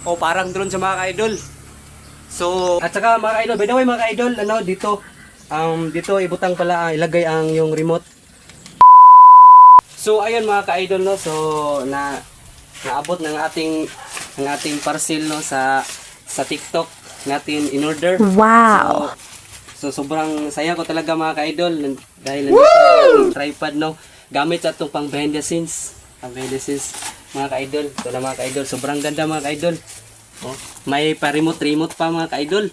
O parang drone sa mga ka-idol. So, at saka mga ka-idol, by the way mga ka-idol, ano, dito ibutang pala, ilagay ang yung remote. So, ayun mga ka-idol, no, so, naabot ng ating parcel, no, sa TikTok natin in order. Wow! So sobrang saya ko talaga mga ka-idol dahil nandito yung tripod, no, gamit sa itong pang behind the scenes. Pang behind the scenes mga ka-idol. Ito na mga ka-idol, sobrang ganda mga ka-idol. Oh, may pa remote pa mga ka-idol.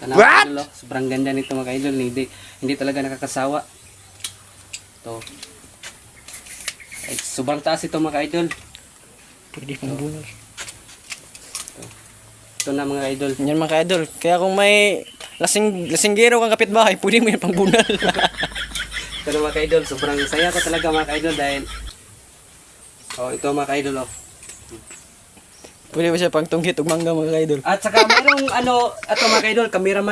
What? Oh, sobrang ganda nito mga ka-idol, hindi talaga nakakasawa. Ito. Sobrang taas ito mga ka-idol. Pwede pang bunal. Ito na mga ka-idol. Yan mga ka-idol. Kaya kung may lasinggero kang kapitbahay, pwede mo yan pang bunal. Ito na mga ka-idol, sobrang saya ko talaga mga ka-idol dahil ito mga ka-idol, oh. Pwede mo siya pang tunggit ug mangga mga ka-idol. At saka mayroong ato mga ka-idol, kamera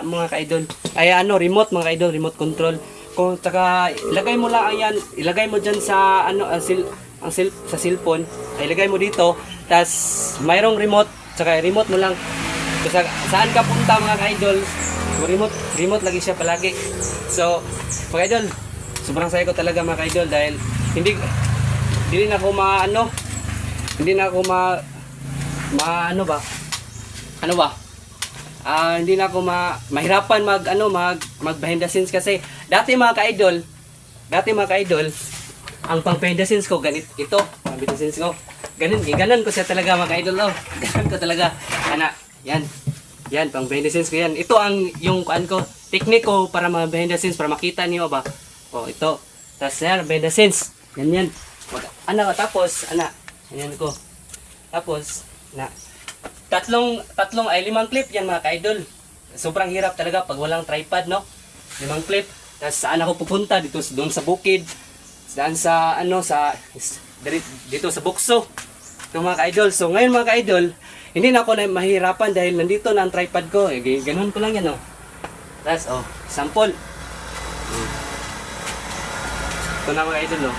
mga ka-idol. Ay remote mga ka-idol, remote control. Kung saka ilagay mo lang yan, ilagay mo diyan sa sa cellphone, ay ilagay mo dito, tas mayroong remote, saka remote mo lang. So, saan ka punta mga ka-idol, remote lagi siya palagi. So, mga ka-idol, sobrang saya ko talaga mga ka-idol dahil hindi na ako hindi na ako mahirapan mag behind the scenes kasi dati mga ka-idol, ang pang behind the scenes ko ganito, ito, pang behind the scenes ko. Ganon ko siya talaga mga ka-idol, oh. Ganon ko talaga. Yan, pang behind the scenes ko yan. Ito ang yung technique ko para behind the scenes, para makita niyo ba. Oh, ito. Tapos yan, behind the scenes. Yan. Tapos, yan ko. Tapos, limang clip yan mga ka-idol. Sobrang hirap talaga pag walang tripod, no? 5 clip. Tapos saan ako pupunta? Doon sa bukid. Saan dito sa bukso. Ito mga ka-idol. So ngayon mga ka-idol, hindi na ako mahirapan dahil nandito na ang tripod ko. Ganun ko lang yan, oh. Tapos, sample. Ito na mga ka-idol, oh.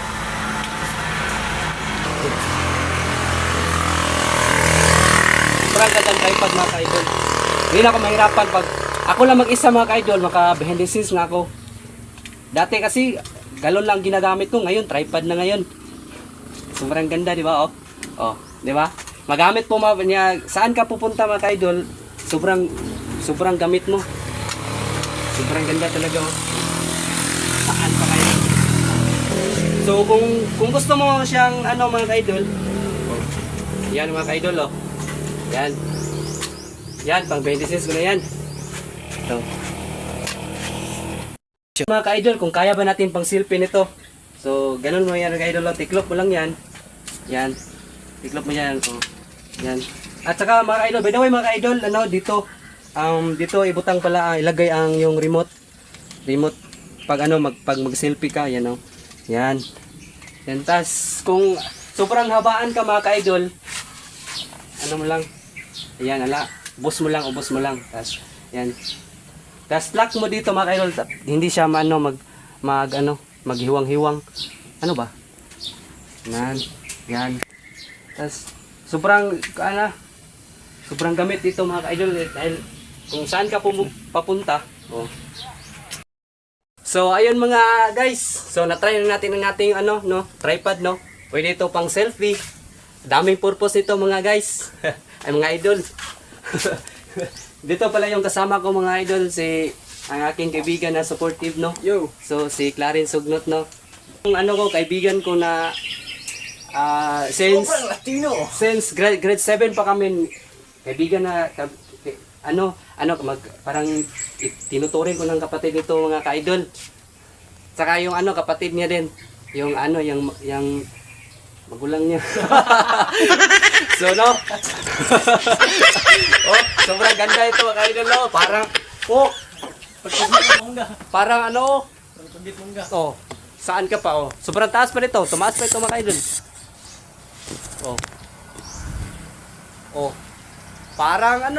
Sobrang gandang tripod mga ka-idol. Hindi na ako mahirapan pag ako lang mag-isa mga ka-idol, maka behind the scenes na ako. Dati kasi galon lang ginagamit ko, ngayon tripod na ngayon. Sobrang ganda, di ba? Oh, di ba? Magamit po niya, saan ka pupunta mga ka-idol, sobrang gamit mo. Sobrang ganda talaga, oh. Saan pa kayo? So kung gusto mo siyang mga ka-idol, yan mga ka-idol, oh. Yan, pang 26 ko na yan. Ito. Mga ka-idol, kung kaya ba natin pang silpin ito. So, ganun mo yan mga ka-idol. Tiklop mo lang yan. Yan. Tiklop mo yan. Yan. At saka mga ka-idol, by the way mga ka-idol, dito ibutang pala, ilagay ang yung remote. Pag mag-selfie ka, yan, oh. Yan. Yan. Tas, kung sobrang habaan ka mga ka-idol, mo lang. Ayan, ubos mo lang. Tas, yan. Tas, lock mo dito mga ka-idol. Hindi siya maghiwang-hiwang. Ano ba? Yan. Tas, sobrang gamit dito mga ka-idol. Dahil, kung saan ka papunta, oh. So, ayun mga guys. So, na-try na natin ang ating tripod, no? Pwede ito pang selfie. Daming purpose ito mga guys. Ay mga idol. Dito pala yung kasama ko mga idol, ang aking kaibigan na supportive, no? Yo. So si Clarence Sugnot, no? Yung kaibigan ko na since grade 7 pa kami kaibigan na parang tinuturing ko ng kapatid nito mga ka-idol. Saka yung kapatid niya din, yung magulang niya. So no. Sobrang ganda ito mga ka-idol, no? Saan ka pa, sobrang taas pa nito. Tumaas pa ito mga ka-idol. Parang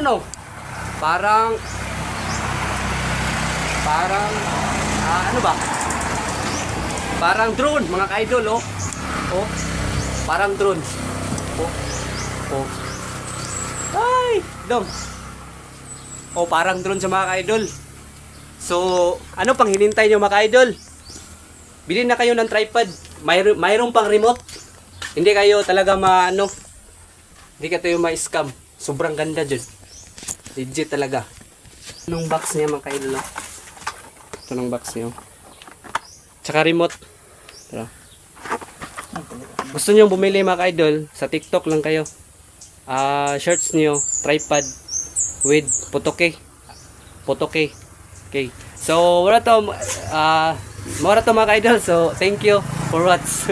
parang drone mga ka-idol, parang drone. Dong. O parang drone sa mga ka-idol. So, ano pang hinintay nyo mga ka-idol? Bili na kayo ng tripod. Mayroon pang remote. Hindi kayo talaga hindi kayo ma-scam. Sobrang ganda dyan. Legit talaga. Anong box niya mga ka-idol? Ito ng box niya. Tsaka remote. Tara. Gusto nyo bumili mga ka-idol, sa TikTok lang kayo. Shirts niyo, tripod with Potoke. Potoke. Okay. So, wala to mga ka-idol. So, thank you for watch.